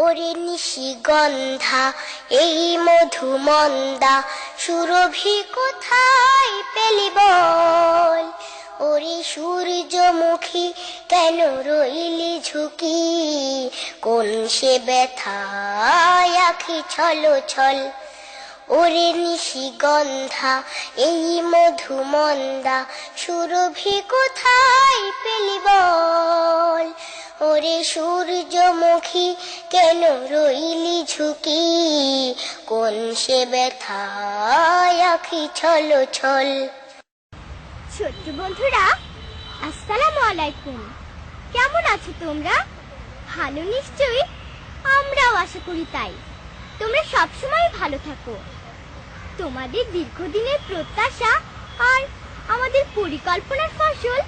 ওরে নিশিগন্ধা এই মধুমন্দা সুরভি কোথায় পেলি বল, ওরে সূর্যমুখী কেন রইলি ঝুঁকি, কোন সে ব্যথায় আখি ছল ছল। ওরে নিশিগন্ধা এই মধুমন্দা সুরভি কোথায় পেলি বল, ওরে সূর্যমুখী কেন রইলি ঝুঁকি, কোন সে ব্যথায় আখি ছল ছল। ছোট্ট বন্ধুরা, আসসালামু আলাইকুম। কেমন আছো তোমরা? ভালো নিশ্চয়ই, আমরাও আশা করি তাই। তোমরা সবসময় ভালো থাকো। তোমাদের দীর্ঘদিনের প্রত্যাশা আর আমাদের পরিকল্পনার ফসল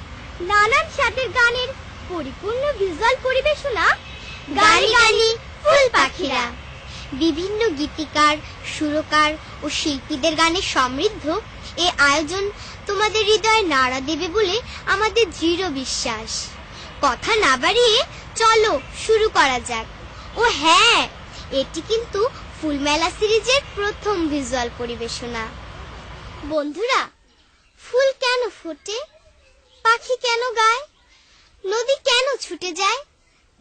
নানান স্বাদের গানের পরিপূর্ণ ভিজুয়াল পরিবেশনা গানি গানি ফুল পাখিরা। বিভিন্ন গীতিকার, সুরকার ও শিল্পীদের গানে সমৃদ্ধ এই আয়োজন তোমাদের হৃদয়ে নাড়া দেবে বলে আমাদের দৃঢ় বিশ্বাস। কথা না বাড়িয়ে চলো শুরু করা যাক। ও হ্যাঁ, এটি কিন্তু ফুলমেলা সিরিজের প্রথম ভিজুয়াল পরিবেশনা। বন্ধুরা, ফুল কেন ফোটে, পাখি কেন গায়, নদী কেন ছুটে যায়,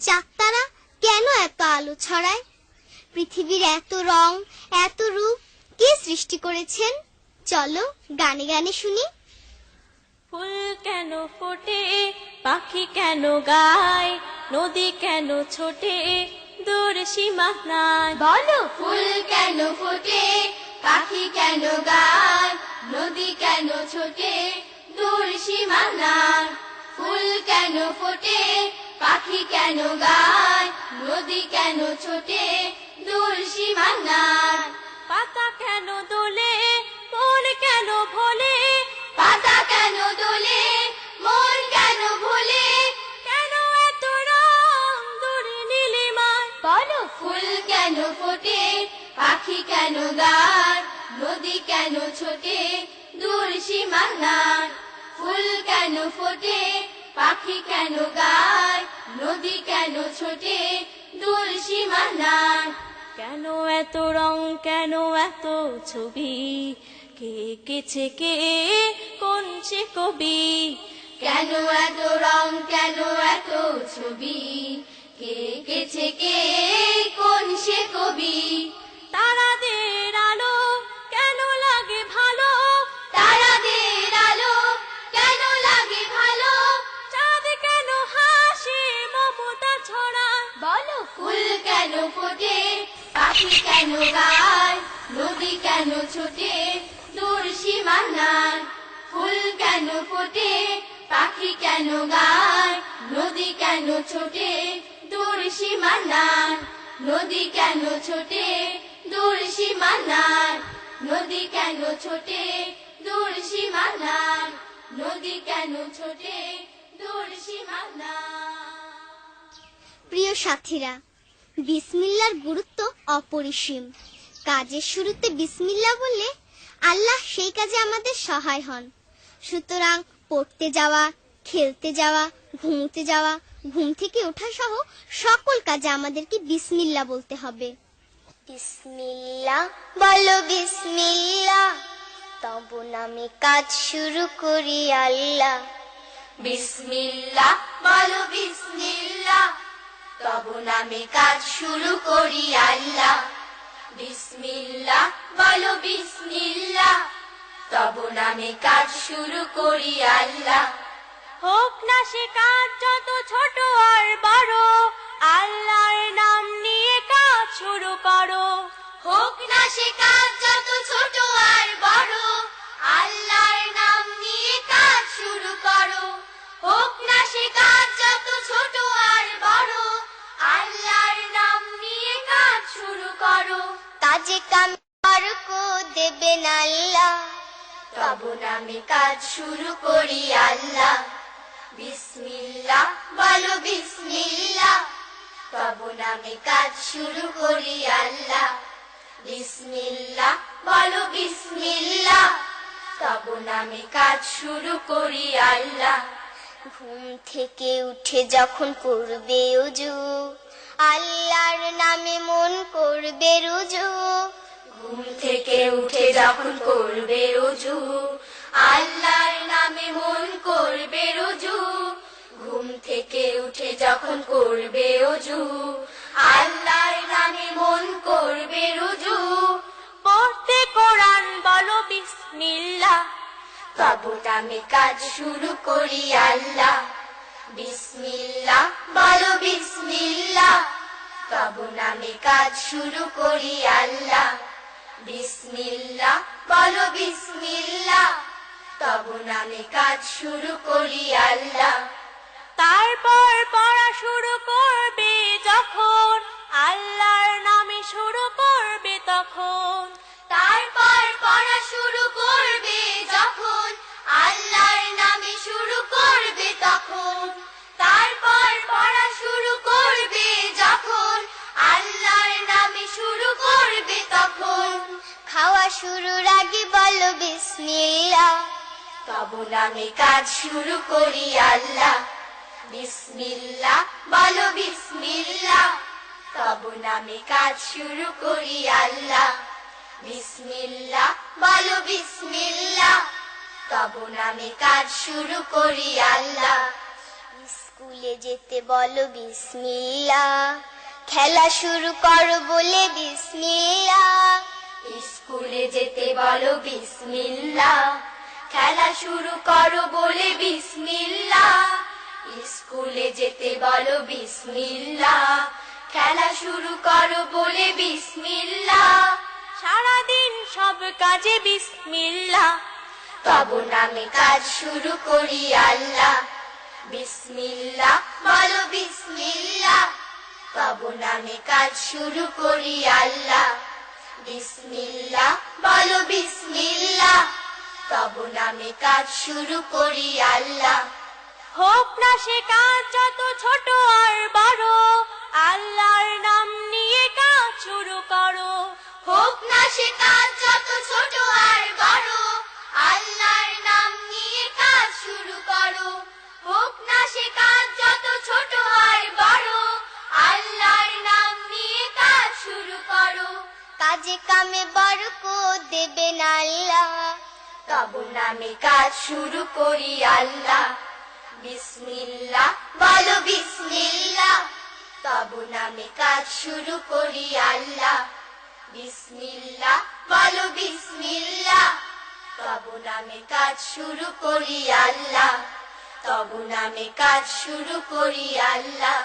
চাঁদতারা কেন এত আলো ছড়ায়, পৃথিবীর এত রং এত রূপ কে সৃষ্টি করেছেন, চলো গানে গানে শুনি। ফুল কেন ফোটে, পাখি কেন গায়, নদী কেন ছোটে, দূর সীমা নাই। বলো, ফুল কেন ফোটে, পাখি কেন গায়, নদী কেন ছোটে, দূর সীমা নাই। ফুল কেন ফোটে, পাখি কেন গায়, নদী কেন ছোটে, দূর সীমা নাই। পাতা কেন দোলে, মন কেন ভোলে, পাতা কেন দোলে, মন কেন ভোলে, কেন এত রং দূরে নীলিমায়। বলো, ফুল কেন ফোটে, পাখি কেন গায়, নদী কেন ছোটে, দূর সীমা নাই। ফুল কেন ফোটে, পাখি কেন গায়, নদী কেন ছোটে, দূর সীমা নাই। কেন এত রং, কেন এত ছবি, কে কেছে কে, কোন সে কবি। কেন এত রং, কেন এত ছবি, কে কেছে কে, কোন সে কবি। তারাদের আলো কেন লাগে ভালো, তারাদের আলো কেন লাগে ভালো, চাঁদ কেন হাসে মমতা ছড়ায়। বলো, ফুল কেন ফোটে, পাখি কেন গায়, নদী কেন ছোটে, দূর সীমা নাই। ফুল কেন ফোটে, পাখি কেন গায়, নদী কেন ছোটে, দূর সীমা নাই। নদী কেন ছোটে, দূর সীমা নাই। নদী কেন ছোটে, দূর সীমা নাই। নদী কেন ছোটে, দূর সীমা নাই। প্রিয় সাথীরা, বিসমিল্লাহর গুরুত্ব অপরিসীম। কাজের শুরুতে বিসমিল্লাহ বললে আল্লাহ সেই কাজে আমাদের সহায় হন। সুতরাং পড়তে যাওয়া, খেলতে যাওয়া, ঘুমোতে যাওয়া, ঘুম থেকে ওঠা সহ সকল কাজে আমাদেরকে বিসমিল্লাহ বলতে হবে। বিসমিল্লাহ বলো বিসমিল্লাহ, তব নামে কাজ শুরু করি আল্লাহ। বিসমিল্লাহ বলো বিসমিল্লাহ, তব নামে কাজ শুরু করি আল্লাহ। বিসমিল্লাহ বলো বিসমিল্লাহ, তব নামে কাজ শুরু করি আল্লাহ। হোক না সে কাজ যত ছোট আর বড়, আল্লাহর নাম নিয়ে কাজ শুরু করো। হোক না সে কাজ যত ছোট আর বড়, আল্লাহর নাম নিয়ে কাজ শুরু করো। হোক না সে কাজ যত ছোট আর বড়, আল্লাহর নাম নিয়ে কাজ শুরু করো। কাজে কামে বরকত দেবেন আল্লাহ, তব নামে কাজ শুরু করি আল্লাহ। বিসমিল্লাহ বলো বিসমিল্লাহ, তব নামে কাজ শুরু করি আল্লাহ। বিসমিল্লাহ বলো বিসমিল্লাহ, তব নামে কাজ শুরু করি আল্লাহ। ঘুম থেকে উঠে যখন করবে ওযু, আল্লাহর নামে মন করবে রুজু, ঘুম থেকে উঠে যখন করবে রুজু, আল্লাহর নামে মন করবে রুজু। ঘুম থেকে উঠে যখন করবে রুজু, আল্লাহর নামে মন করবে রুজু। পড়তে কোরআন বলো বিসমিল্লাহ, তবু নামে কাজ শুরু করি আল্লাহ। বিসমিল্লাহ বলো বিসমিল্লাহ, তবু নামে কাজ শুরু করি আল্লাহ। বিসমিল্লাহ বলো বিসমিল্লাহ, তবু নামে কাজ শুরু করি আল্লাহ। তারপর পড়া শুরু করবে যখন, আল্লাহর নামে শুরু করবে তখন। তারপর পড়া শুরু করবে যখন, আল্লাহর নামে শুরু করবে তখন। তারপর পড়া শুরু করবে যখন, আল্লাহর নামে শুরু করবে তখন। খাওয়া শুরুর আগে বলো বিসমিল্লাহ, তবু নামে কাজ শুরু করি আল্লাহ। বিসমিল্লাহ বলো বিসমিল্লাহ, তবু নামে কাজ শুরু করি আল্লাহ। বিসমিল্লাহ বলো বিসমিল্লাহ, তবু নামে কাজ শুরু করি আল্লাহ। স্কুলে যেতে বলো বিসমিল্লাহ, খেলা শুরু করো বলে বিসমিল্লাহ, স্কুলে যেতে বলো বিসমিল্লাহ, খেলা শুরু করো বলে বিসমিল্লাহ। স্কুলে যেতে বলো বিসমিল্লাহ, খেলা শুরু করো বলে বিসমিল্লাহ। সারাদিন সব কাজে বিসমিল্লাহ, তবু নামে কাজ শুরু করি আল্লাহ। বিসমিল্লাহ বলো বিসমিল্লাহ, তবু নামে কাজ শুরু করি আল্লাহ। বিসমিল্লাহ বলো বিসমিল্লাহ, তবু নামে কাজ শুরু করি আল্লাহ। হোক না সে কাজ যত ছোট আর বড়, আল্লাহর নাম নিয়ে কাজ শুরু করো। হোক না সে কাজ যত ছোট আর বড়, আল্লাহর নাম নিয়ে কাজ শুরু করো। হোক না সে কাজ যত ছোট আর বড়, আল্লাহর নাম নিয়ে কাজ শুরু করো। কাজে কামে বরকত দেবেন আল্লাহ, তবু নামে কাজ শুরু করি আল্লাহ। বিসমিল্লাহ বলো বিসমিল্লাহ, তবু নামে কাজ শুরু করি আল্লাহ। বিসমিল্লাহ বলো বিসমিল্লাহ, তবু নামে কাজ শুরু করি আল্লাহ। তবু নামে কাজ শুরু করি আল্লাহ।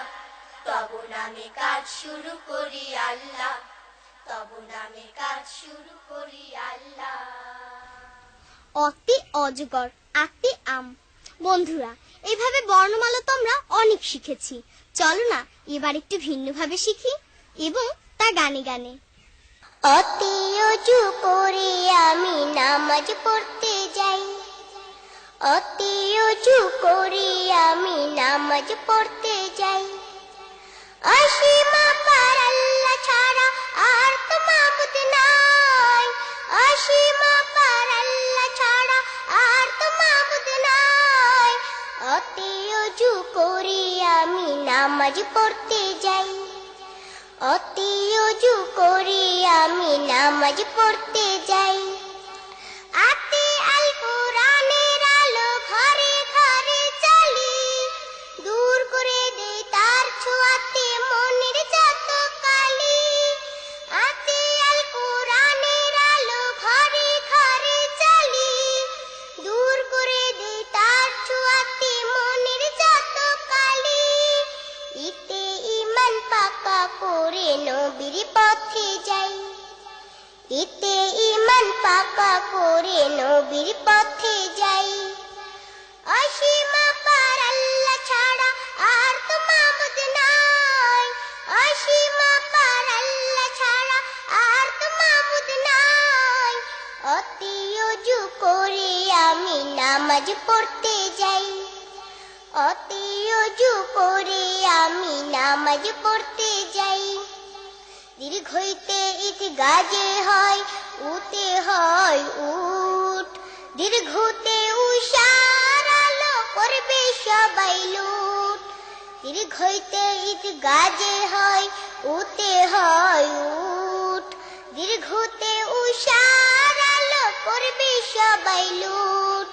তবু নামে কাজ শুরু করি আল্লাহ। তবু নামে কাজ শুরু করি আল্লাহ। অতি অজগর আতি আম। বন্ধুরা, এইভাবে বর্ণমালা তো আমরা অনেক শিখেছি। চলো না এবার একটু ভিন্নভাবে শিখি এবং তা গানে গানে। অতি অজু করে আমি নামাজ পড়তে যাই, অতি অজু করে আমি নামাজ পড়তে যাই। অসীমা পার আল্লাহ ছাড়া আর তো মাবুদ নাই, অসীমা পার আল্লাহ ছাড়া আর তো মাবুদ নাই। অতি অজু করে আমি নামাজ পড়তে যাই, অতি অজু করে আমি নামাজ পড়তে যাই। আতে আল কোরআনের আলো ঘরে ঘরে চলি, দূর করে দে তার ছোঁয়াতে মনের যত কালি। আতে আল কোরআনের আলো ঘরে ঘরে চলি, দূর করে দে তার ছোঁয়াতে মনের যত কালি। ইতে ঈমান পাকা করে নবীর পথে যাই, ইতে ঈমান পাকা করে নবীর পথে যাই। অসীমা পার আল্লাহ ছাড়া আর তো মাবুদ নাই, অসীমা পার আল্লাহ ছাড়া আর তো মাবুদ নাই। অতি অজু করে আমি নামাজ পড়তে যাই, অতি অজু করে আমি নামাজ পড়তে যাই। দীর্ঘ হইতে ইতি গাজে হয়, উতে হয় উঠ, দীর্ঘতে উষার আলো করবে সবাই লুট। দীর্ঘ হইতে ইতি গাজে হয়, উতে হয় উঠ, দীর্ঘতে উষার আলো করবে সবাই লুট।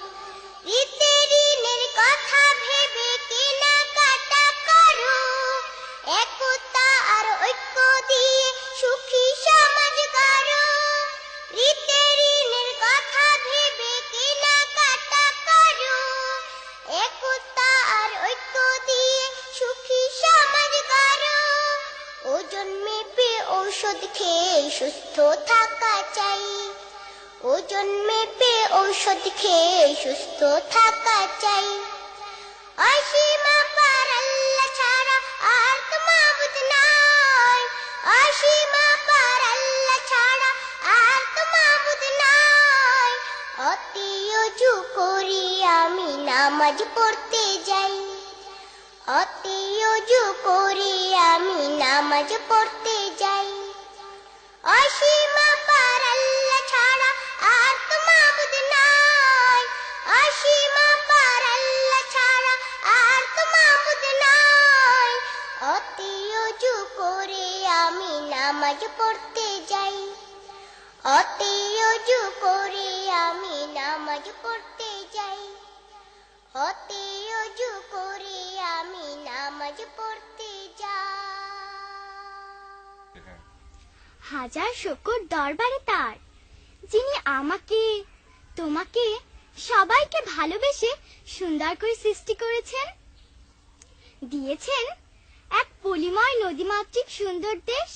রীতি ঋণের কথা ভেবে কেনাকাটা করো, একতা আর ঐক্য দিয়ে সুখী সমাজ গড়ো। রীতি ঋণের কথা ভেবে কেনাকাটা করো, একতা আর ঐক্য দিয়ে সুখী সমাজ গড়ো। ওজন মেপে ঔষধ খেয়ে সুস্থ থাকা চাই, ওজন মেপে ঔষধ খেয়ে সুস্থ থাকা চাই। অসীম পার আল্লাহ ছাড়া আর তো মাবুদ নাই, অসীম পার আল্লাহ ছাড়া আর তো মাবুদ নাই। অতি অজু করি আমি নামাজ পড়তে যাই, অতি অজু করি আমি নামাজ পড়তে যাই। অসীম পার আল্লাহ ছাড়া আর তো মাবুদ নাই, অসীম পার আল্লাহ ছাড়া আর তো মাবুদ নাই। অতি অজু করে আমি নামাজ পড়তে যাই, অতি অজু করে আমি নামাজ পড়তে যাই, অতি অজু করে আমি নামাজ পড়তে যাই। হাজার শুকর দরবারে তার, যিনি আমাকে তোমাকে সবাইকে ভালোবেসে সুন্দর করে সৃষ্টি করেছেন, দিয়েছেন এক পলিময় নদীমাতৃক সুন্দর দেশ।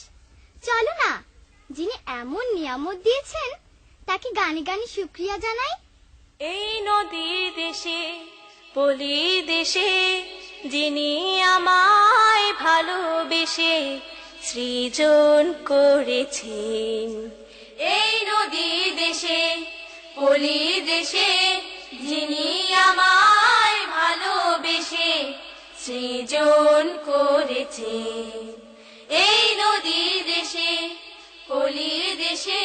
চলো না, যিনি এমন নিয়ামত দিয়েছেন তাকে গানে গানে শুকরিয়া জানাই। এই নদীর দেশে পলি দেশে যিনি আমায় ভালোবেসে সৃজন করেছেন। এই নদী দেশে পলি দেশে যিনি আমায় ভালোবেসে সৃজন করেছেন। এই নদী দেশে পলি দেশে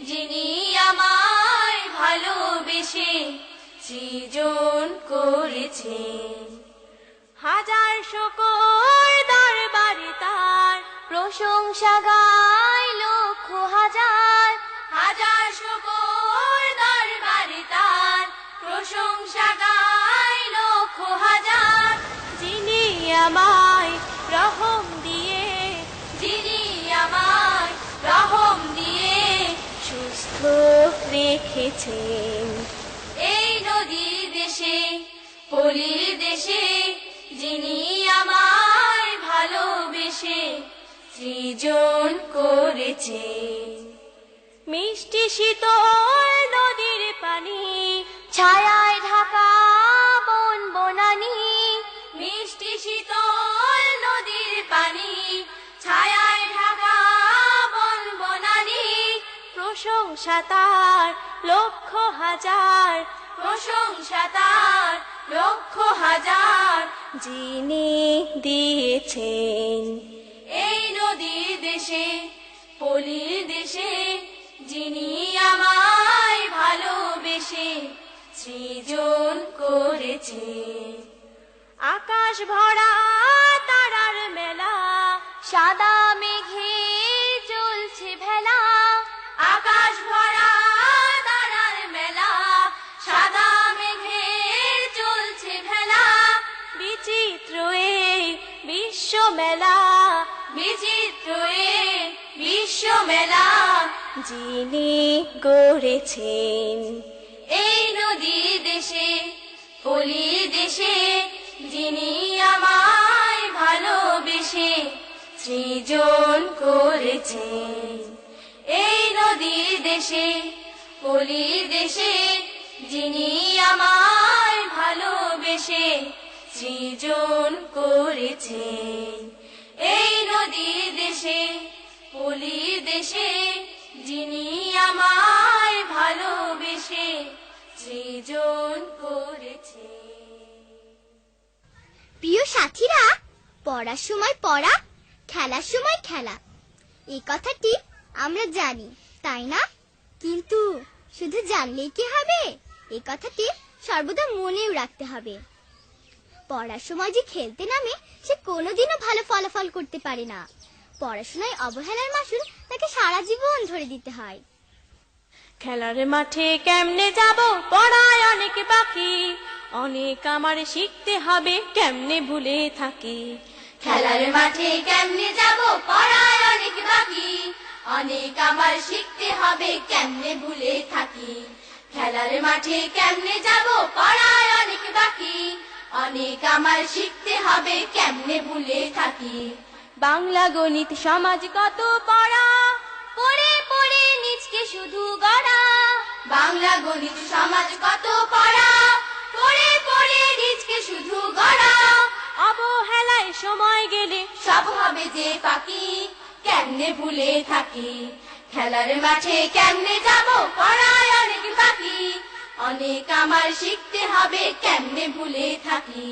যিনি আমায় ভালোবেসে সৃজন করেছেন। হাজার শুকর দরবারে তার, প্রশংসা গায় লক্ষ হাজার। হাজার শুকর দরবারে তার, প্রশংসা গায় লক্ষ হাজার। যিনি আমায় রহম দিয়ে, যিনি আমায় রহম দিয়ে সুস্থ রেখেছেন। এই নদী দেশে পলি দেশে যিনি আমায় ভালোবেসে সৃজন করেছেন। মিষ্টি শীতল নদীর পানি, ছায়ায় ঢাকা বন বনানি। মিষ্টি শীতল নদীর পানি, ছায়ায় ঢাকা বন বনানি। প্রশংসা তার লক্ষ হাজার, প্রশংসা তার লক্ষ হাজার। যিনি দিয়েছেন। এই নদী দেশে পলি দেশে যিনি আমায় ভালোবেসে সৃজন করেছেন। আকাশ ভরা তারার মেলা, সাদা মেঘে চলছে ভেলা। আকাশ ভরা তারার মেলা, সাদা মেঘের চলছে ভেলা। বিচিত্র এই বিশ্ব মেলা, বিচিত্র এ বিশ্ব মেলা। যিনি গড়েছেন। এই নদী দেশে পলি দেশে যিনি আমায় ভালোবেসে সৃজন করেছেন। এই নদী দেশে পলি দেশে যিনি আমায় ভালোবেসে সৃজন করেছেন। এই নদী দেশে পলি দেশে যিনি আমায় ভালোবেসে সৃজন করেছেন। প্রিয় সাথীরা, পড়ার সময় পড়া, খেলার সময় খেলা, এই কথাটি আমরা জানি, তাই না? কিন্তু শুধু জানলেই কি হবে? এই কথাটি সর্বদা মনেও রাখতে হবে। পড়ার সময় যে খেলতে নামে সে কোনোদিনও ভালো ফলাফল করতে পারে না, পড়াশোনায় অবহেলার মাসুল তাকে সারা জীবন ধরে দিতে হয়। খেলার মাঠে কেমনে যাব, পড়ায় অনেক বাকি, অনেক আমার শিখতে হবে, কেমনে ভুলে থাকি। খেলার মাঠে কেমনে যাব, পড়ায় অনেক বাকি, অনেক আমার শিখতে হবে, কেমনে ভুলে থাকি। খেলার মাঠে কেমনে যাব, পড়ায় অনেক বাকি, অনেক আমার শিখতে হবে, কেমনে ভুলে থাকি। বাংলা গণিত সমাজ কত পড়া, পড়ে পড়ে নিজকে শুধু গড়া। বাংলা গণিত সমাজ কত পড়া, পড়ে পড়ে নিজকে শুধু গড়া। অবহেলায় সময় গেলে সব হবে যে পাখি, কেমনে ভুলে থাকি। খেলার মাঠে কেমনে যাব, পড়ায় অনেক বাকি, অনেক আমার শিখতে হবে, কেমনে ভুলে থাকি।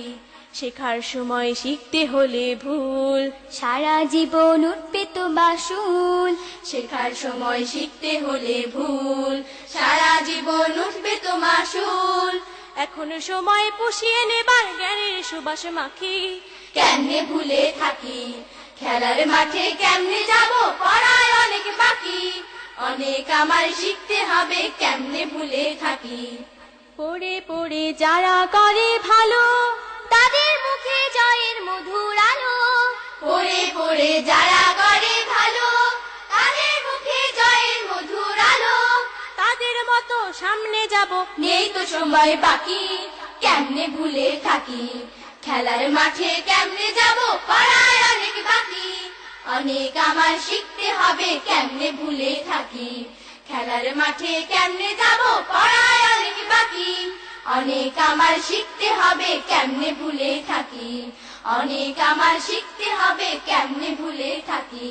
শেখার সময় শিখতে হলে ভুল, সারা জীবন উঠবে তো মাসুল। শেখার সময় শিখতে হলে ভুল, সারা জীবন উঠবে তো মাসুল। এখনো সময় পুষিয়ে নেবার জ্ঞানের সুবাস মাখি, কেমনে ভুলে থাকি। খেলার মাঠে কেমনে যাব, পড়ায় অনেক বাকি, অনেক আমার শিখতে হবে, কেমনে ভুলে থাকি। পড়ে পড়ে যারা করে ভালো, তাদের মুখে জয়ের মধুর আলো। পড়ে পড়ে যারা করে ভালো, তাদের মুখে জয়ের মধুর আলো। তাদের মতো সামনে যাব, নেই তো সময় বাকি, কেমনে ভুলে থাকি। খেলার মাঠে কেমনে যাব, পড়ায় অনেক বাকি, অনেক আমার শিখতে হবে, কেমনে ভুলে থাকি। খেলার মাঠে কেমনে যাব, পড়ায় অনেক বাকি, অনেক আমার শিখতে হবে, কেমনে ভুলে থাকি। অনেক আমার শিখতে হবে, কেমনে ভুলে থাকি।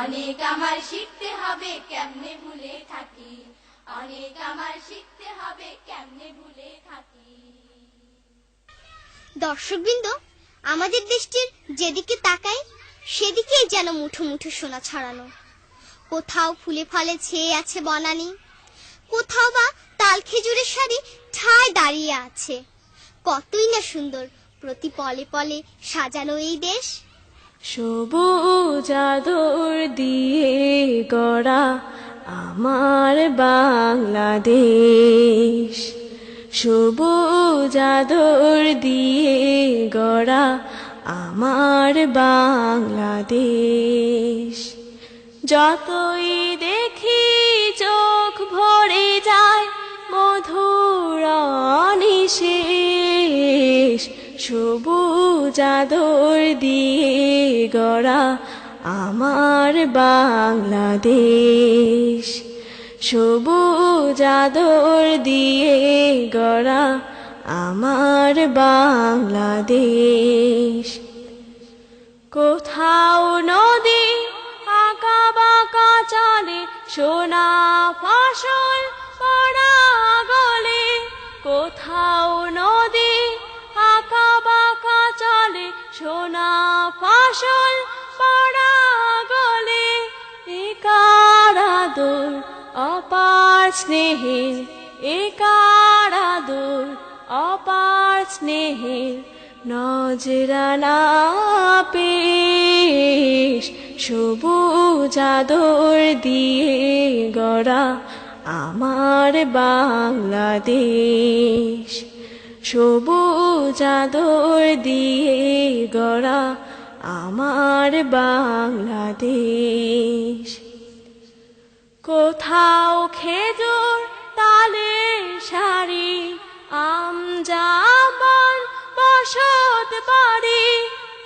অনেক আমার শিখতে হবে, কেমনে ভুলে থাকি। অনেক আমার শিখতে হবে, কেমনে ভুলে থাকি। দর্শকবৃন্দ, আমাদের দেশটির যেদিকে তাকায় সেদিকেই যেন মুঠো মুঠো সোনা ছড়ানো। কোথাও ফুলে ফলে ছেয়ে আছে বনানী, কোথাও বা তাল খেজুরের সারি ঠায় দাঁড়িয়ে আছে। কতই না সুন্দর প্রতি পলে পলে সাজানো এই দেশ। সবুজ আদর দিয়ে গড়া আমার বাংলাদেশ, সবুজ আদর দিয়ে গড়া আমার বাংলাদেশ। যতই দেখি চোখ ভরে যায় মধুর নিশেষ, সবুজ আদর দিয়ে গড়া আমার বাংলাদেশ, সবুজ আদর দিয়ে গড়া আমার বাংলাদেশ। কোথাও নদী আঁকা বাঁকা চলে, সোনা ফসল পড়া গলে। কোথাও নদী আঁকা বাঁকা চলে, সোনা ফসল পড়া গলে। একার আদর অপার স্নেহের, একার আদর অপার স্নেহের নজরানা পেশ, সবুজ আদর দিয়ে গড়া আমার বাংলাদেশ, সবুজ আদর দিয়ে গড়া আমার বাংলাদেশ। কোথাও খেজুর তালের সারি, আম জাম বসত বাড়ি।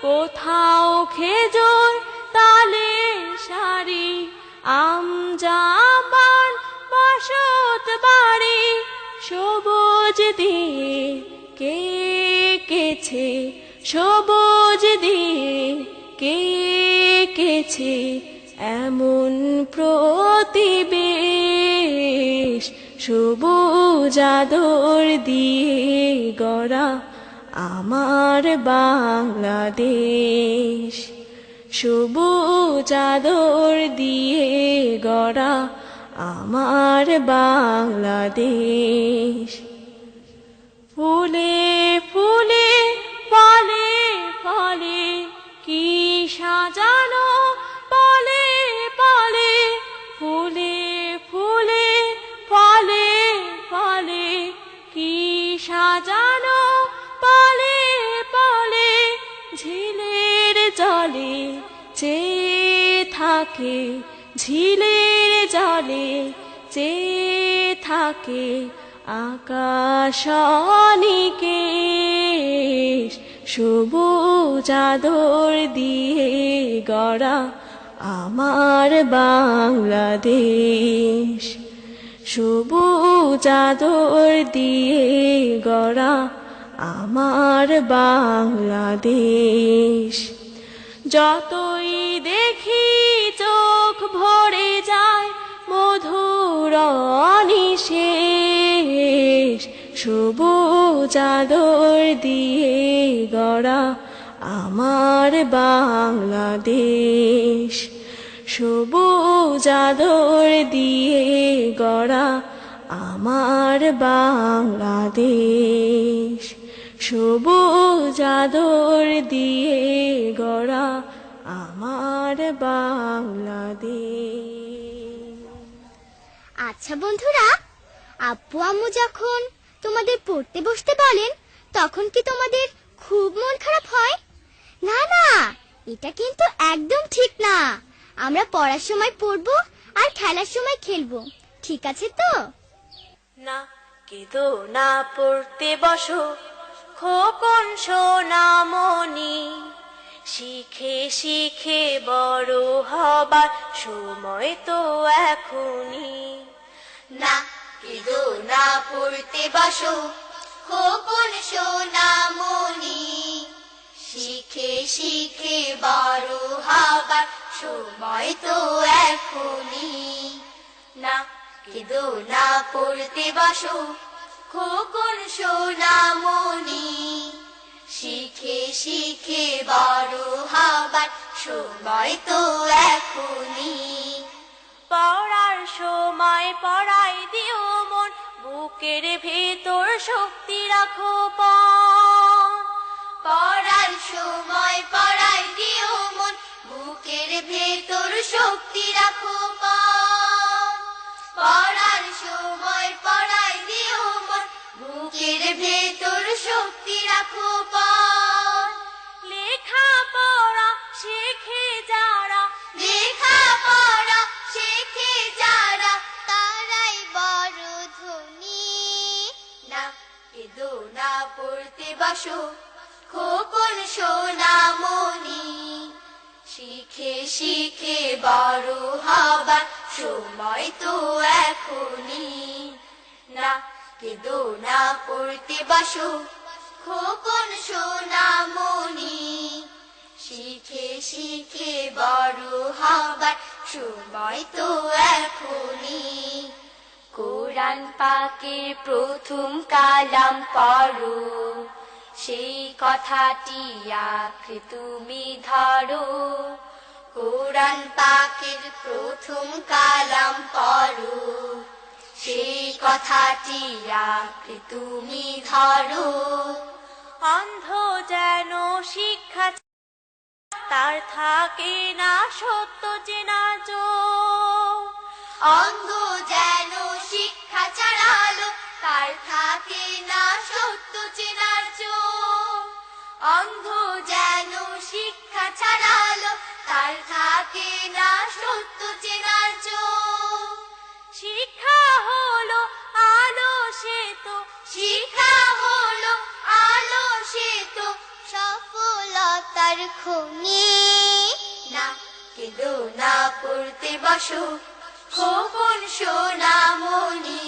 কোথাও খেজুর তালের সারি, আম জাম বসত বাড়ি। সবুজ দিয়ে কে কেছে, সবুজ দিয়ে কে কেছে এমন প্রতিবেশ, সবুজ আদর দিয়ে গড়া আমার বাংলাদেশ, সবুজ আদর দিয়ে গড়া আমার বাংলাদেশ। ফুলে ফুলে ফলে ফলে কি সাজানো থাকে ঝিলের জলে চেয়ে থাকে আকাশ নিকেশ সবুজ আদর দিয়ে গড়া আমার বাংলাদেশ সবুজ আদর দিয়ে গড়া আমার বাংলাদেশ যতই দেখি চোখ ভরে যায় মধুর নিশেষ সবুজ আদর দিয়ে গড়া আমার বাংলাদেশ সবুজ আদর দিয়ে গড়া আমার বাংলাদেশ সবুজ আদর দিয়ে গড়া আমার বাংলাদেশ। আচ্ছা বন্ধুরা, আব্বু আম্মু যখন তোমাদের পড়তে বসতে বলেন তখন কি তোমাদের খুব মন খারাপ হয়? না না, এটা কিন্তু একদম ঠিক না। আমরা পড়ার সময় পড়বো আর খেলার সময় খেলবো, ঠিক আছে তো? না কেঁদো না, পড়তে বসো খোকন সোনামণি, শিখে শিখে বড় হবার সময় তো এখনই। না কেঁদো না, পড়তে বসো খোকন সোনামণি, শিখে শিখে বড় হবার সময় তো এখনই। না কেঁদো না, পড়তে বসো খোকন সোনামণি, শিখে শিখে বড় হবার সময় তো এখনই। পড়ার সময় পড়াই দিও মন, বুকের ভেতর শক্তি রাখো পণ। পড়ার সময় পড়াই দিও মন, বুকের ভেতর শক্তি রাখো পণ। পড়ার সময় পড়াই দিও মন, বুকের ভেতর শক্তি রাখো পণ। লেখা পড়া শেখে যারা, লেখা পড়া শেখে যারা, তারাই বড় ধনী। না কেঁদো না, পড়তে বসো খোকন সোনামণি, শিখে শিখে বড় হবার সময় তো এখনই। না কেঁদো না, পড়তে বসো খোকন সোনামণি, শিখে শিখে বড় হবার সময় তো এখনই। কোরআন পাকের প্রথম কালাম পড়ো, সেই কথাটি আঁকড়ে তুমি ধরো। কোরআন পাকের প্রথম কালাম পড়ো, সেই কথাটি আঁকড়ে তুমি ধরো। অন্ধ যেন শিক্ষা তার থাকে না সত্য চেনা চোখ। অন্ধ যেন শিক্ষা ছাড়ালো, তার থাকে না সত্য চেনার চোখ। অন্ধ যেন শিক্ষা ছাড়ালো, তার থাকে না সত্য চেনার চোখ। শিক্ষা হলো আলো সেতু, শিক্ষা হলো আলো সেতু, সফলতার খনি। না কেঁদো না, পড়তে বসো খোকন সোনামণি,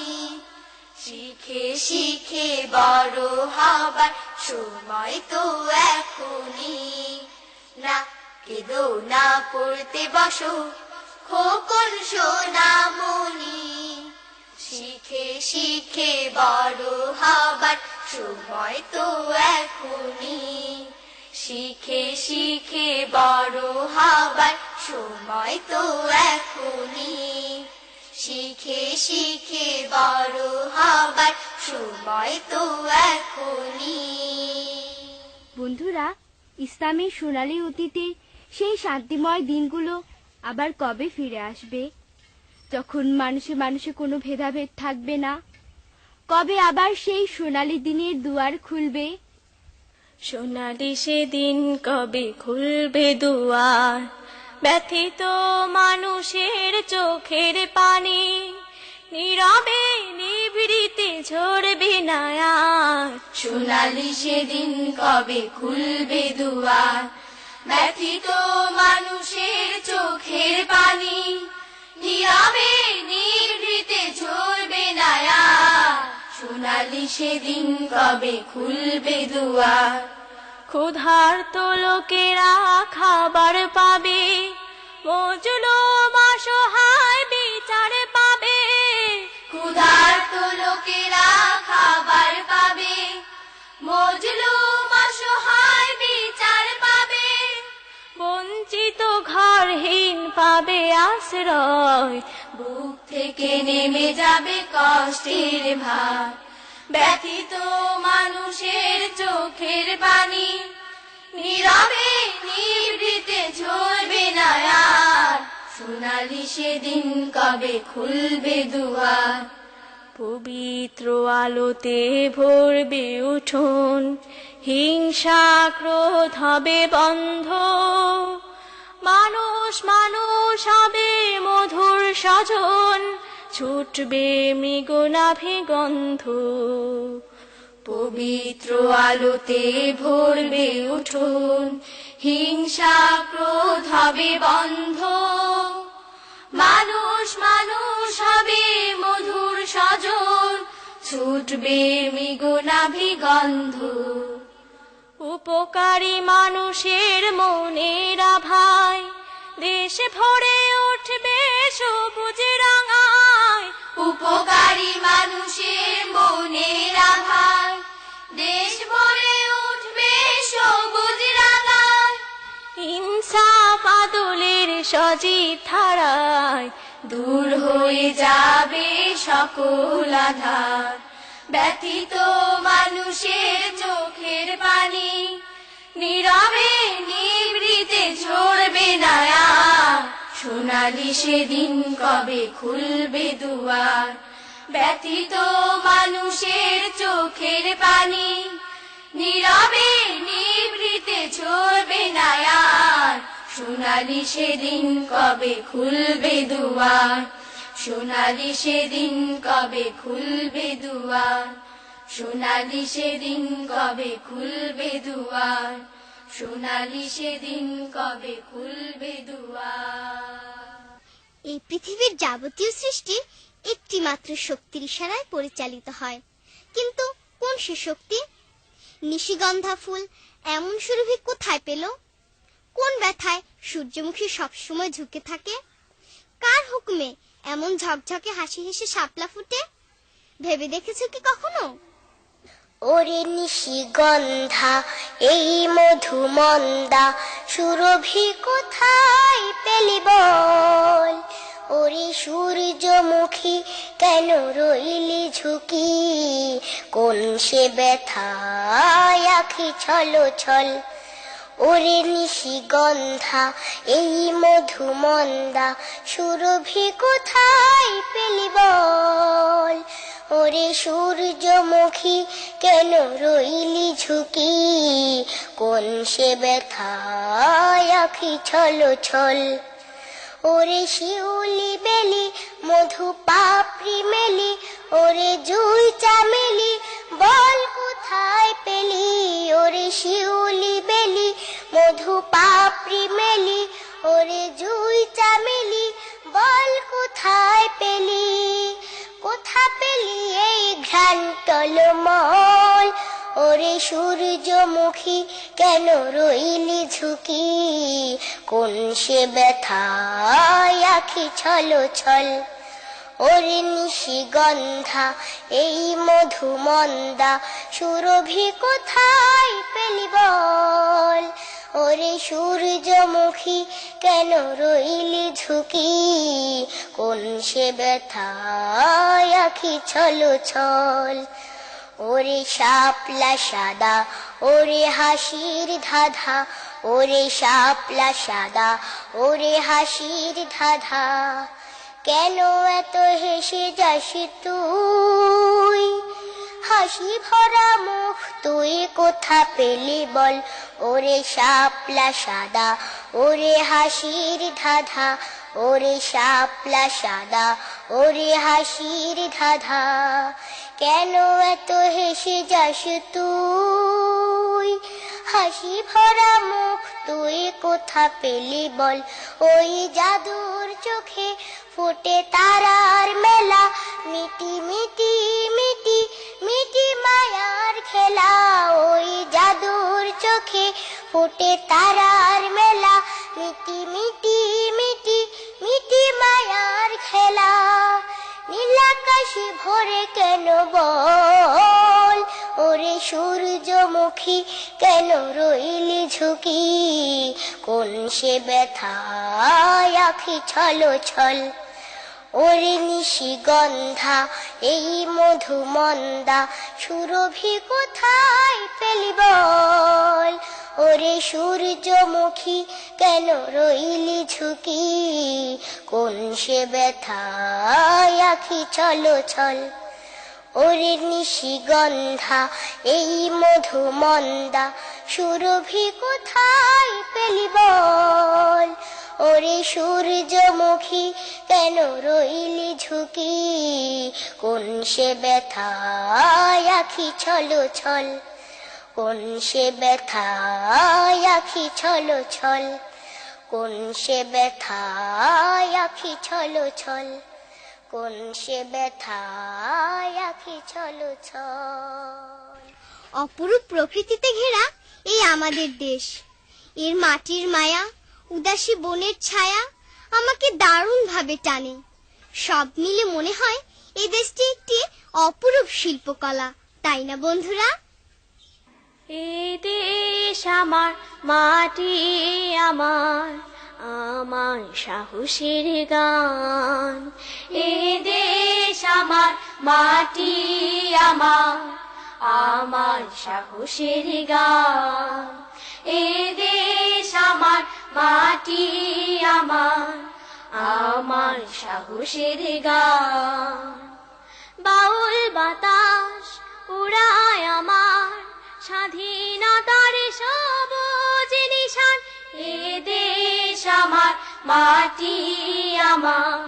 শিখে শিখে বড় হবার সময় তো এখনই। না কেঁদো না, পড়তে বসো খোকন সোনামণি, শিখে শিখে বড় হবার সময় তো এখনই। শিখে শিখে বড় হবার সময় তো এখনই। শিখে শিখে বড় হবার সময় তো এখনই। বন্ধুরা, ইসলামের সোনালী অতীতে সেই শান্তিময় দিনগুলো আবার কবে ফিরে আসবে, যখন মানুষে মানুষে কোনো ভেদাভেদ থাকবে না? কবে আবার সেই সোনালী দিনের দুয়ার খুলবে? সোনালি সেদিন কবে খুলবে দুয়ার, ব্যথিত মানুষের চোখের পানি নীরবে নিভৃতে ঝরবে না আর। সোনালি সেদিন কবে খুলবে দুয়ার, ব্যথিত মানুষের চোখের পানি নীরবে নিভৃতে ঝরবে না আর। সোনালি সেদিন কবে খুলবে দুয়ার। ক্ষুধার্ত লোকেরা খাবার পাবে, মজলুম অসহায় বিচার পাবে। ক্ষুধার্ত লোকেরা খাবার পাবে, মজলুম অসহায় বিচার পাবে। বঞ্চিত ঘরহীন পাবে আশ্রয়, বুক থেকে নেমে যাবে কষ্টের ভার। ব্যথিত মানুষের চোখের পানি নীরবে নিভৃতে ঝরবে না আর। সোনালি সেদিন কবে খুলবে দুয়ার। পবিত্র আলোতে ভরবে উঠোন, হিংসা ক্রোধ হবে বন্ধ। মানুষ মানুষ হবে মধুর স্বজন, ছুটবে মৃগনাভি গন্ধ। পবিত্র আলোতে ভরবে উঠোন, হিংসা ক্রোধ হবে বন্ধ। মানুষ মানুষ হবে মধুর স্বজন, ছুটবে মৃগনাভি গন্ধ। উপকারী মানুষের মনের আভায় দেশ ভরে উঠবে সবুজ রাঙায়। উপকারী মানুষের মনের আভায় দেশ ভরে উঠবে সবুজ রাঙায়। ইনসাফ আদলের সজীব ধারায় দূর হয়ে যাবে সকল আধার। ব্যথিত মানুষের চোখের পানি নীরবে নিভৃতে ঝরবে না আর। সোনালি সেদিন কবে খুলবে দুয়ার। ব্যথিত মানুষের চোখের পানি নীরবে নিভৃতে ঝরবে না আর। সোনালি সেদিন কবে খুলবে দুয়ার। সোনালি সেদিন কবে খুলবে দুয়ার। সোনালি সেদিন কবে খুলবে দুয়ার। সোনালি সেদিন কবে খুলবে দুয়ার। এই পৃথিবীর যাবতীয় সৃষ্টি একটি মাত্র শক্তির ইশারায় পরিচালিত হয়, কিন্তু কোন সে শক্তি? নিশিগন্ধা ফুল এমন সুরভি কোথায় পেল? কোন ব্যথায় সূর্যমুখী সবসময় ঝুঁকে থাকে? কার হুকুমে এমন ঝকঝকে হাসি হেসে শাপলা ফুটে? ভেবে দেখেছো কি কখনো? ওরে নিশিগন্ধা এই মধুমন্দা সুরভি কোথায় পেলি বল? ওরে সূর্যমুখী কেন রইলি ঝুঁকি? কোন সে ব্যথায় আখি ছলো ছল? ওরে নিশিগন্ধা এই মধুমন্দা সুরভি কোথায় পেলি বল? ওরে সূর্যমুখী কেন রইলি ঝুঁকি? কোন সে ব্যথায় আখি ছলো ছল? ওরে শিউলি বেলি মধু পাপড়ি মেলি, ওরে জুই চামেলি বল কোথায় পেলি? ওরে শিউলি বেলি মধু পাপড়ি মেলি, ওরে জুই চামেলি বল কোথায় পেলি? কোথা পেলি এই ঘ্রাণ টলমল? ওরে সূর্যমুখী কেন রইলি ঝুঁকি? কোন সে ব্যথায় আখি ছলো ছল? ওরে নিশিগন্ধা এই মধুমন্দা সুরভি কোথায় পেলি বল? ওরে সূর্যমুখী কেন রইলি ঝুঁকি? কোন সে ব্যথায় আখি ছলো ছল? ওরে শাপলা সাদা ওরে হাসির ধাঁধা, ওরে শাপলা সাদা ওরে হাসির ধাঁধা, কেন এত হেসে যাসি তুই? হাসি ভরা মুখ তুই কোথা পেলি বল? ওরে শাপলা সাদা ওরে হাসির ধাঁধা, ওরে শাপলা সাদা, ওরে হাসির ধাঁধা। কেন এত হেসে যাস তুই, হাসি ভরা মুখ তুই কোথা পেলি বল। ওই জাদুর চোখে ফোটে তারার মেলা, মিটি মিটি মিটি মিটি মায়ার খেলা। ওই জাদুর চোখে ফোটে তারার মেলা, মিটি মিটি মিটি মিটি মায়ার খেলা। নীলাকাশে ভরে কেন বল, ওরে সূর্যমুখী কেন রইলি ঝুঁকি। কোন সে ব্যথায় আখি ছলো ছল, ওরে নিশিগন্ধা এই মধুমন্দা সুরভি কোথায় পেলি বল। ওরে সূর্যমুখী কেন রইলি ঝুঁকি, কোন সে ব্যথায় আখি ছলো ছল। ওরে নিশিগন্ধা এই মধুমন্দা সুরভি কোথায় পেলি বল। ওরে সূর্যমুখী কেন রইলি ঝুঁকি, কোন সে ব্যথায় আখি ছলো ছল। কোন সে ব্যথায় আখি ছলো ছল, কোন সে ব্যথায় আখি ছলো ছল, কোন সে ব্যথায় আখি ছলো ছল। অপরূপ প্রকৃতিতে ঘেরা এই আমাদের দেশ, এর মাটির মায়া, উদাসী বনের ছায়া আমাকে দারুণ ভাবে টানে। সব মিলে মনে হয় এই দেশটি একটি অপরূপ শিল্পকলা, তাই না বন্ধুরা? এই দেশ আমার, মাটি আমার, আমার সাহসের গান। এই দেশ আমার, মাটি আমার, আমার সাহসের গান। এই দেশ আমার, মাটি আমার, আমার সাহসের গান। বাউল বাতাস উড়ায় আমার স্বাধীনতার সবুজ নিশান। এ দেশ আমার, মাটি আমার,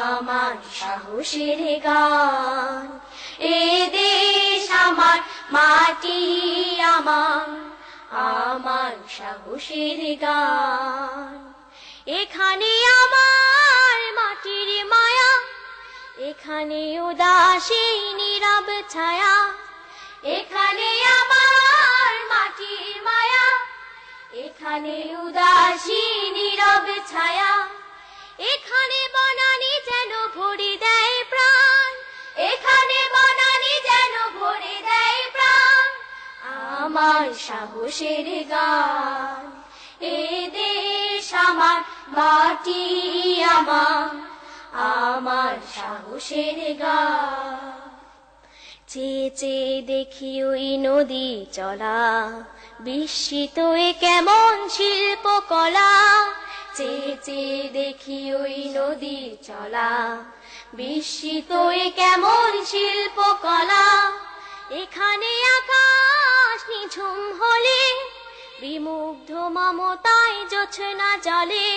আমার সাহসের গান। এ দেশ আমার, মাটি আমার, আমার সাহসের গান। এখানে আমার মাটির মায়া, এখানে উদাসী নীরব ছায়া। এখানে আমার মাটির মায়া, এখানে উদাসী নীরব ছায়া। এখানে বনানী যেন ভরে দেয় প্রাণ, এখানে বনানী যেন ভরে দেয় প্রাণ। আমার সাহসের গান। এ দেশ আমার, মাটি আমার, আমার সাহসের গান। চেয়ে চেয়ে দেখি ওই নদী চলা, বিস্মিত এ কেমন শিল্পকলা। চেয়ে চেয়ে দেখি ওই নদী চলা, বিস্মিত এ কেমন শিল্পকলা। এখানে আকাশ নিঝুম হলে, বিমুগ্ধ মমতায় জোছনা জলে।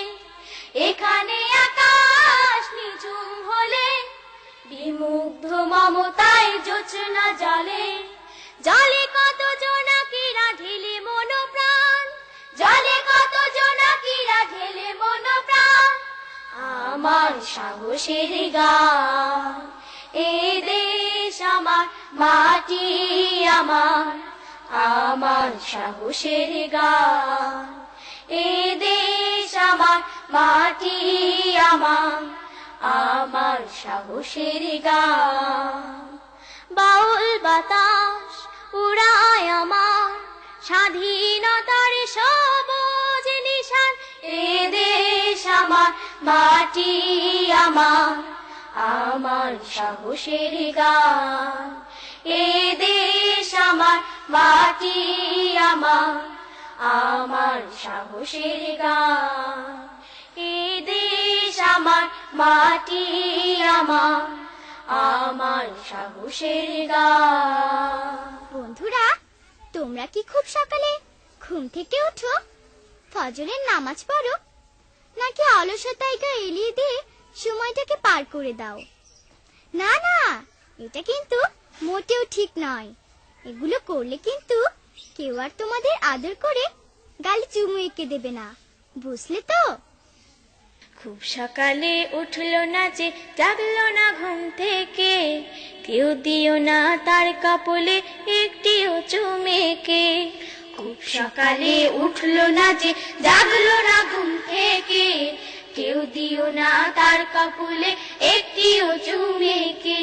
এখানে আকাশ নিঝুম হলে, বিমুগ্ধ মমতায় জোছনা জলে। জলে কত জোনাকিরা ঢেলে মন প্রাণ, জলে কত জোনাকিরা ঢেলে মন প্রাণ। আমার সাহসের গান। এ দেশ আমার, মাটি আমার, আমার সাহসের গান। এ দেশ আমার, মাটি আমার, আমার সাহসের গান। বাউল বাতাস উড়ায় আমার স্বাধীনতার সবুজ নিশান। এ দেশ আমার, মাটি আমার, আমার সাহসের গান। এ দেশ আমার, মাটি আমার, আমার সাহসের গান। এ দেশ আমার, মাটি আমার, আমার সাহসের গান। বন্ধুরা, তোমরা কি খুব সকালে ঘুম থেকে ওঠো? ফজরের নামাজ পড়ো, নাকি অলসতায় গা এলিয়ে দিয়ে সময়টাকে পার করে দাও? না না, এটা কিন্তু মোটেও ঠিক নয়। এগুলো করলে কিন্তু কেউ আর তোমাদের আদর করে গালে চুমু এঁকে দেবে না, বুঝলে তো? খুব সকালে উঠলো না যে, জাগলো না ঘুম থেকে, কেউ দিও না তার কপলে একটিও চুমেকে। খুব সকালে উঠলো না যে, জাগলো না ঘুম থেকে, কেউ দিও না তার কপলে একটিও চুমেকে।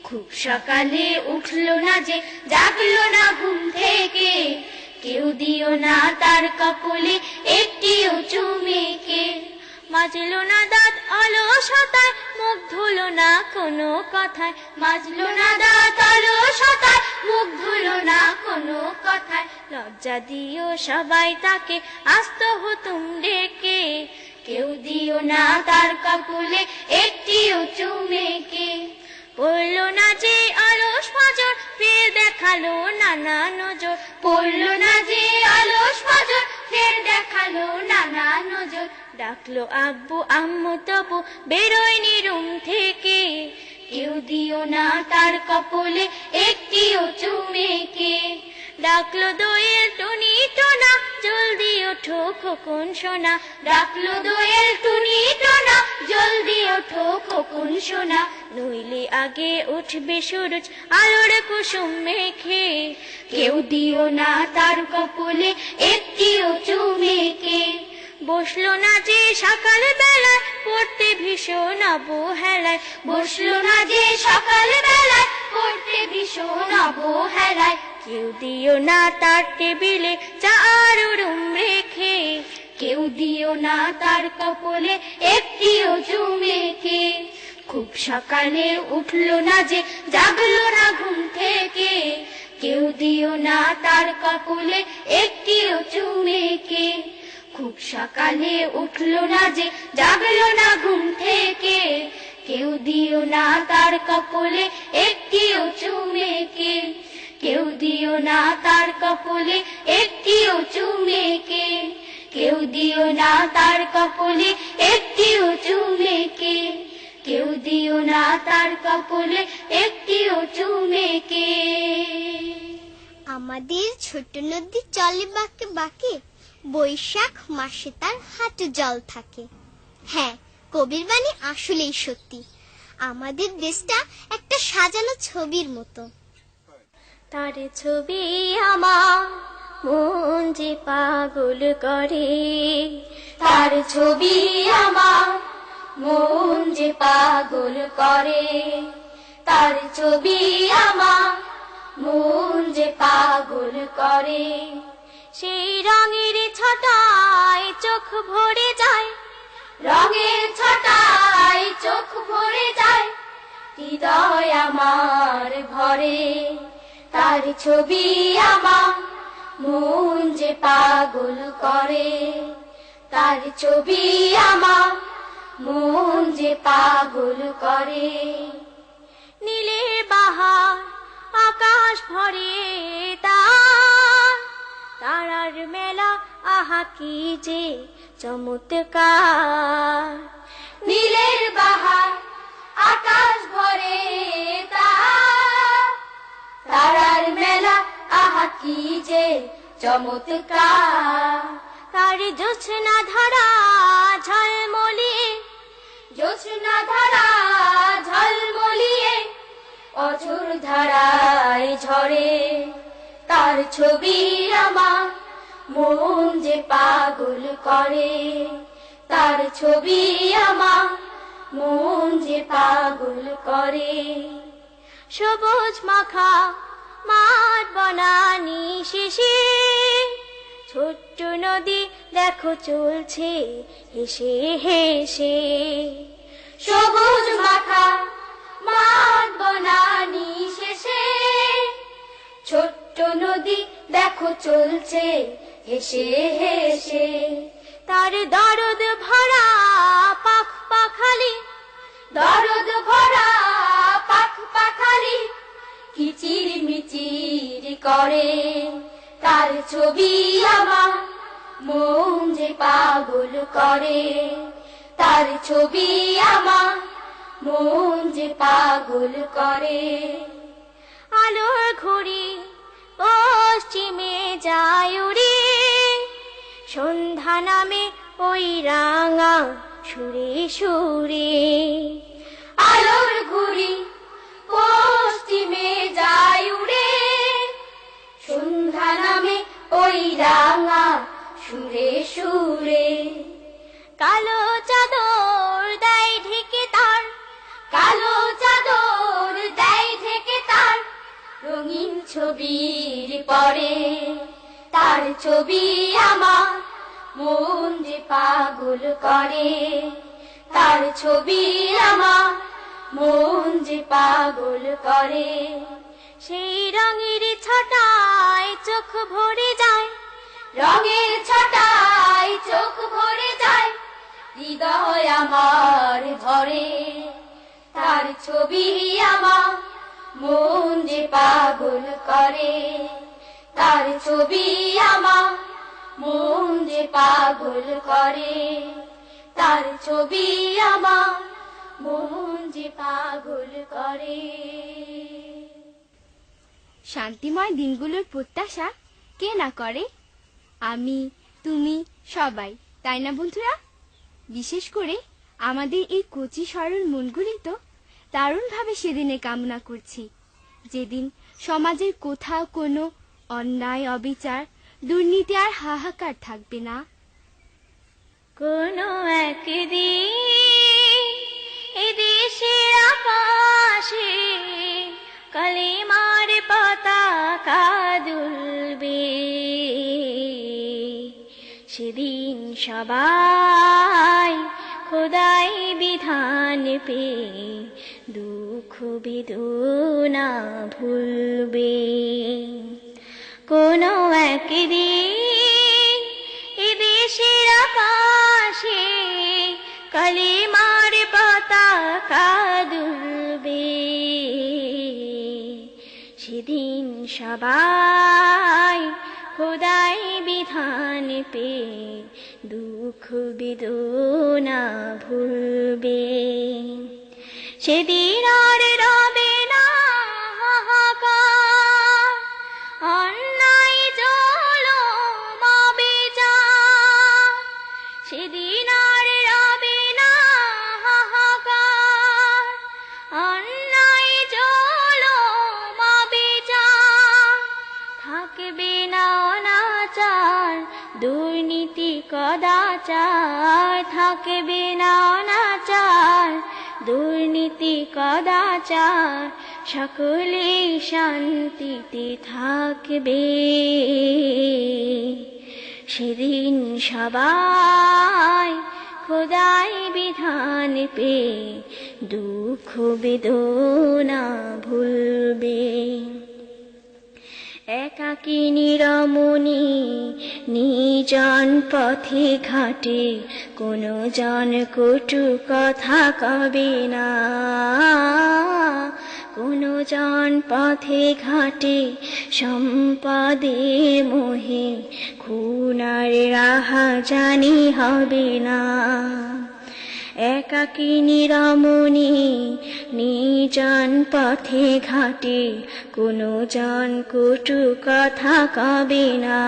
খুব সকালে উঠলো না যে, জাগলো না ঘুম থেকে, কেউ দিও না তার কপলে একটিও চুমেকে। মাজলো না দাঁত অলসতায়, মুখ ধুলো না কোনো কথায়, মাজলো না দাঁত অলসতায়, মুখ ধুলো না কোনো কথায়। লজ্জা দিও সবাই তাকে আস্ত হুতুম ডেকে, কেউ দিও না তার কপলে একটিও চুমেকে। পড়লো না যে অলস ফজর, ফের দেখালো নানা নজর, পড়লো না যে অলস ফজর, ফের দেখালো নানা নজর। ডাকলো আব্বু আম্মু তবু বেরোয়নি রুম থেকে, কেউ দিও না তার কপলে একটিও চুমেকে। ডাকলো দোয়েল টুনি টোনা, জলদি ওঠো খোকন সোনা, ডাকলো দোয়েল টুনি টোনা, জলদি ওঠো খোকন সোনা। নইলে আগে উঠবে সূরজ আলোর কুসুম মেখে, কেউ দিও না তার কপলে একটিও চুমেকে। বসলো না যে সকাল বেলায় পড়তে ভীষণ অবহেলায়, বসলো না যে সকাল বেলায় পড়তে ভীষণ অবহেলায়। কেউ দিও না তার টেবিলে চা আর রুম রেখে, কেউ দিও না তার কপলে একটিও চুমেকে। খুব সকালে উঠলো না যে, জাগলো না ঘুম থেকে, কেউ দিও না তার কপলে একটিও চুমেকে। খুব সকালে উঠলো না যে, জাগলো না ঘুম থেকে, কেউ দিও না তার কপলে একটিও চুমেকে। কেউ দিও না তার কপলে একটিও চুমেকে, কেউ দিও না তার কপলে একটিও চুমেকে, কেউ দিও না তার কপলে একটিও চুমেকে। আমাদের ছোট নদী চলে বাঁকে বাঁকে, বৈশাখ মাসে তার হাঁটু জল থাকে। হ্যাঁ, কবির বাণী আসলেই সত্যি। আমাদের দেশটা একটা সাজানো ছবির মতো। তার ছবি আমার মন যে পাগল করে, তার ছবি আমার মন যে পাগল করে, তার ছবি আমার মন যে পাগল করে। সেই রঙের ছটায় চোখ ভরে যায়, রঙের ছটায় চোখ ভরে যায়, হৃদয় আমার ভরে। তার ছবি আমার মন যে পাগল করে, তার ছবি আমার মন যে পাগল করে। নীলের বাহার আকাশ ভরে তার, তারার মেলা আহা কি যে চমৎকার। নীলের বাহার আকাশ ভরে তার, তারার মেলা আহা কি যে চমৎকার। তার জোছনা ধারা ঝলমলিয়ে, জোছনা ধারা ঝলমলিয়ে অঝোর ধারায় ঝরে। তার ছবি আমার মন যে পাগল করে, তার ছবি আমার মন যে পাগল করে। সবুজ মাখা মাঠ বনানি শেষে, ছোট্ট নদী দেখো চলছে হেসে হেসে। সবুজ মাখা মাঠ বনানি শেষে, ছোট্ট নদী দেখো চলছে হেসে হেসে। তার দরদ ভরা পাখ পাখালি, দরদ ভরা পাখ পাখালি কিচির মিচির করে। তার ছবি আমার মন যে পাগল করে, তার ছবি আমার মন যে পাগল করে। আলোর ঘড়ি পশ্চিমে যায় উড়ে, সন্ধ্যা নামে ওই রাঙা সুরে সুরে। আলোর ঘুড়ি পশ্চিমে যায় উড়ে, সন্ধ্যা নামে ওই রাঙা সুরে সুরে। কালো চাদর দেয় ঢেকে তার, কালো চাদর দেয় ঢেকে তার, রঙিন ছবির পরে, তার ছবি আমার মন যে পাগল করে, তার ছবি আমার মন যে পাগল করে। সেই রঙের ছটায় চোখ ভরে যায়, রঙের ছটায় চোখ ভরে যায়, হৃদয় আমার ভরে, তার ছবি আমার মন যে পাগল করে, তার ছবি আমার মন যে পাগল করে, তার ছবি আমার মন যে পাগল করে। শান্তিময় দিনগুলোর প্রত্যাশা কে না করে? আমি, তুমি, সবাই, তাই না বন্ধুরা? বিশেষ করে আমাদের এই কচি সরল মনগুলি তো দারুণভাবে সেদিনে কামনা করছি, যেদিন সমাজের কোথাও কোনো অন্যায়, অবিচার, দুর্নীতি আর হাহাকার থাকবে না। কোনো একদিন এদেশের আকাশে কালিমার পতাকা দুলবে, সেদিন সবাই খোদাই বিধান পে দুঃখ বেদনা ভুলবে। কোনো একদিন এদেশের আকাশে কালিমার পতাকা দুলবে, সেদিন সবাই খোদাই বিধান পে দুঃখ বেদনা ভুলবে। সেদিন আর রবে না হাহাকার, অন্যায় জুলুম অবিচার। সেদিন আর রবে না হাহাকার, অন্যায় জুলুম অবিচার। থাকবে না অনাচার, দুর্নীতি কদাচার। থাকবে না অনাচার, দুর্নীতি কদাচার। সকলে শান্তিতে থাকবে, সেদিন সবাই খোদাই বিধান পে দুঃখ বেদনা ভুলবে। একাকিনী রমণী নিজন পথে ঘাটে, কোনো জন কটু কথা কবে না। কোনো জন পথে ঘাটে সম্পদে মোহে, খুনার রাহাজানি হবে না। একাকিনী রমণী নিজন পথে ঘাটে, কোনো জন কটু কথা কবে না।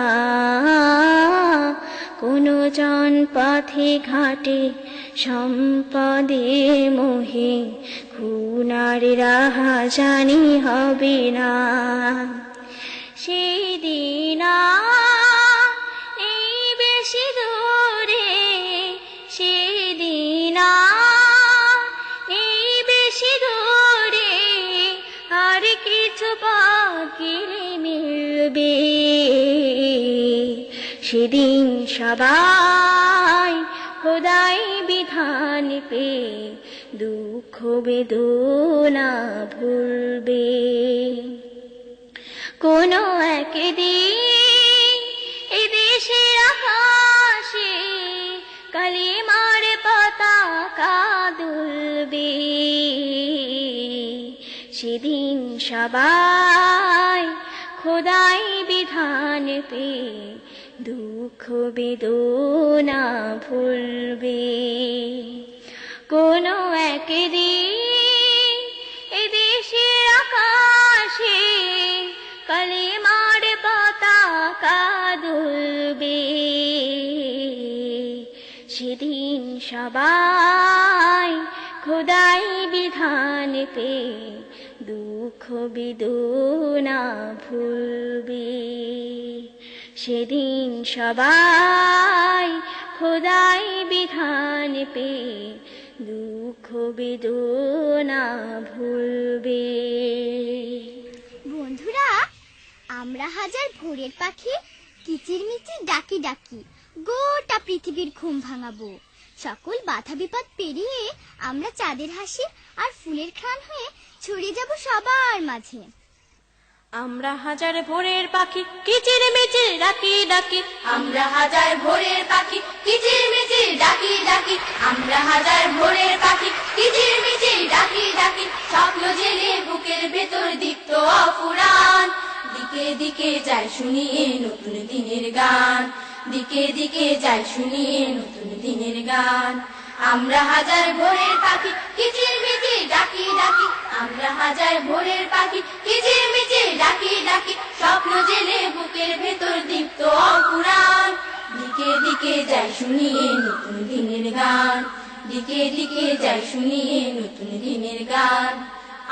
কোনো জন পথে ঘাটে সম্পদে মোহে, খুনার রাহাজানি হবে না। সেদিন এই বেশি দূরে, সেদিন এই বেশি দূরে, আর কিছু বাকি মিলবে। সেদিন সবাই খোদাই বিধান পে দুঃখ বেদনা ভুলবে। কোনো একদিন এদেশের আকাশে কালিমার পতাকা দুলবে, সেদিন সবাই খোদাই বিধান পে দুঃখ বেদনা ভুলবে। কোনো একদিন এদেশের আকাশে কালেমার পতাকা দুলবে। সেদিন সবাই খোদাই বিধান পে দুঃখ বেদনা ভুলবে। সেদিন সবাই খোদাই বিধান পে দুঃখ বেদনা ভুলবে। বন্ধুরা, আমরা হাজার ভোরের পাখি কিচিরমিচির ডাকি ডাকি গোটা পৃথিবীর ঘুম ভাঙাবো। সকল বাধা বিপদ পেরিয়ে আমরা চাঁদের হাসি আর ফুলের ঘ্রাণ হয়ে ছড়িয়ে যাব সবার মাঝে। আমরা হাজার ভোরের পাখি কিচিরমিচির ডাকি ডাকি, আমরা হাজার ভোরের পাখি কিচিরমিচির ডাকি ডাকি, আমরা হাজার ভোরের পাখি কিচিরমিচির ডাকি ডাকি, স্বপ্ন জেলে বুকের ভেতর দীপ্ত অফুরান, দিকে দিকে যায় শুনিয়ে নতুন দিনের গান, দিকে দিকে যায় শুনিয়ে নতুন দিনের গান। আমরা হাজার ভোরের পাখি কিচিরমিচির ডাকি ডাকি, আমরা হাজার ভোরের পাখি কিচিরমিচির ডাকি ডাকি, স্বপ্ন জেলে বুকের ভেতর দীপ্ত অফুরান, দিকে দিকে যায় শুনিয়ে নতুন দিনের গান, দিকে দিকে যায় শুনিয়ে নতুন দিনের গান।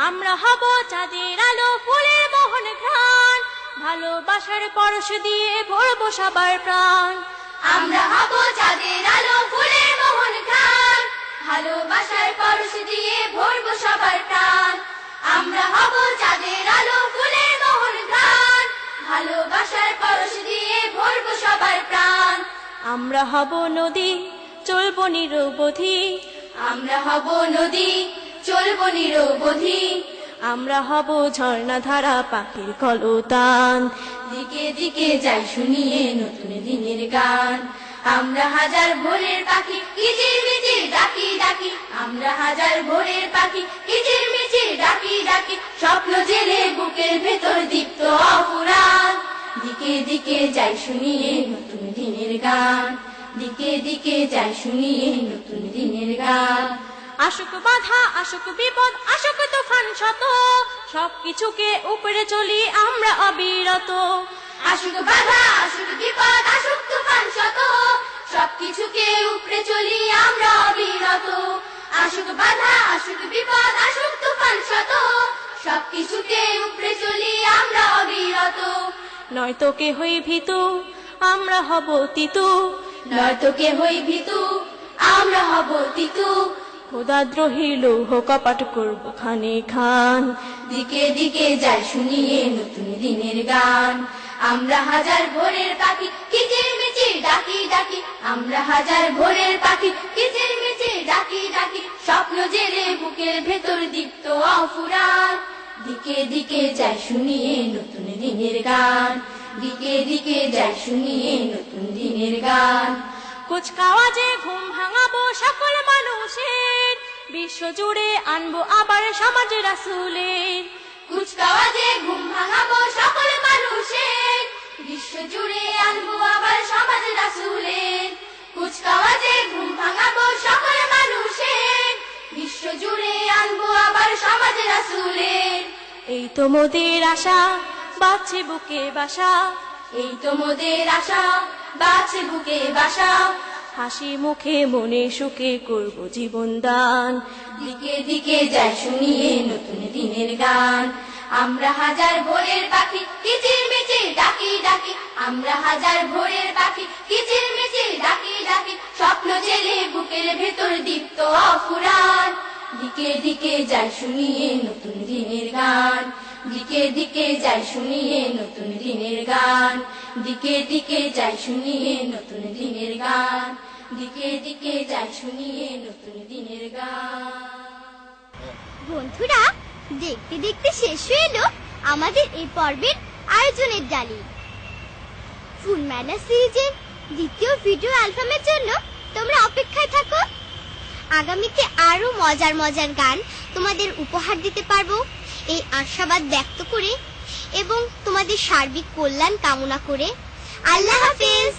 আমরা হব চাঁদের আলো ফুলের মোহন ঘ্রাণ, ভালোবাসার পরশ দিয়ে ভরবো সবার প্রাণ। আমরা হব চাঁদের আলো ফুলের মোহন ঘ্রাণ, ভালোবাসার পরশ দিয়ে ভরবো সবার প্রাণ। আমরা হব চাঁদের আলো ফুলের মোহন ঘ্রাণ, ভালোবাসার পরশ দিয়ে ভরবো সবার প্রাণ। আমরা হব নদী চলবো নিরবধি, আমরা হব নদী চলবো নিরবধি, আমরা হব ঝর্ণা ধারা পাখির কলতান, দিকে দিকে যাই শুনিয়ে নতুন দিনের গান। আমরা হাজার ভোরের পাখি কিচিরমিচির ডাকি ডাকি, আমরা হাজার ভোরের পাখি কিচিরমিচির ডাকি ডাকি, স্বপ্ন জেলে বুকের ভেতর দীপ্ত অফুরান, দিকে দিকে যাই শুনিয়ে নতুন দিনের গান, দিকে দিকে যাই শুনিয়ে নতুন দিনের গান। আসুক বাধা আসুক বিপদ আসুক তুফান শত, সবকিছুকে উপরে চলি আমরা অবিরত। আসুক বাধা আসুক বিপদ আসুক তুফান শত, সবকিছুকে উপরে চলি আমরা অবিরত। আসুক বাধা আসুক বিপদ আসুক তুফান শত, সবকিছুকে উপরে চলি আমরা অবিরত। নয়তো কে হই ভীতু আমরা হব তিতু, নয়তো কে হই ভীতু আমরা হব তিতু, খোদাদ্রোহী লৌহ কপাট করবো খানে খান, দিকে দিকে যাই শুনিয়ে নতুন দিনের গান। আমরা হাজার ভোরের পাখি কিচিরমিচির ডাকি ডাকি, আমরা হাজার ভোরের পাখি কিচিরমিচির ডাকি ডাকি, স্বপ্ন জেলে বুকের ভেতর দীপ্ত অফুরান, দিকে দিকে যাই শুনিয়ে নতুন দিনের গান, দিকে দিকে যাই শুনিয়ে নতুন দিনের গান। কুচকাওয়াজে ঘুম ভাঙাবো সকল মানুষের, বিশ্ব জুড়ে আনবো আবার সমাজ রাসূলের। কুচকাওয়াজে ঘুম ভাঙাবো সকল মানুষের, বিশ্ব জুড়ে আনবো আবার সমাজ রাসূলের। কুচকাওয়াজে ঘুম ভাঙাবো সকল মানুষের, বিশ্ব জুড়ে আনবো আবার সমাজ রাসূলের। এই তো মোদের আশা বাঁচছে বুকে বাসা, এই তো মোদের আশা বাছে বুকে বাসা, হাসি মুখে মনে সুখে করব জীবন দান, দিকে দিকে যাই শুনিয়ে নতুন দিনের গান। আমরা হাজার ভোরের পাখি কিচিরমিচির ডাকি ডাকি, আমরা হাজার ভোরের পাখি কিচিরমিচির ডাকি ডাকি, স্বপ্ন জেলে বুকের ভেতর দীপ্ত অফুরান, দিকে দিকে যাই শুনিয়ে নতুন দিনের গান, দিকে দিকে যাই শুনিয়ে নতুন দিনের গান, দিকে দিকে যাই শুনিয়ে নতুন দিনের গান, দিকে দিকে যাই শুনিয়ে নতুন দিনের গান। বন্ধুরা, দেখতে দেখতে শেষ হয়ে এলো আমাদের এই পর্বের আয়োজনের ডালি। ফুল মেলা সিরিজের দ্বিতীয় ভিডিও অ্যালবামের জন্য তোমরা অপেক্ষায় থাকো। আগামীতে আরো মজার মজার গান তোমাদের উপহার দিতে পারবো এই আশাবাদ ব্যক্ত করে এবং তোমাদের সার্বিক কল্যাণ কামনা করে আল্লাহ হাফেজ।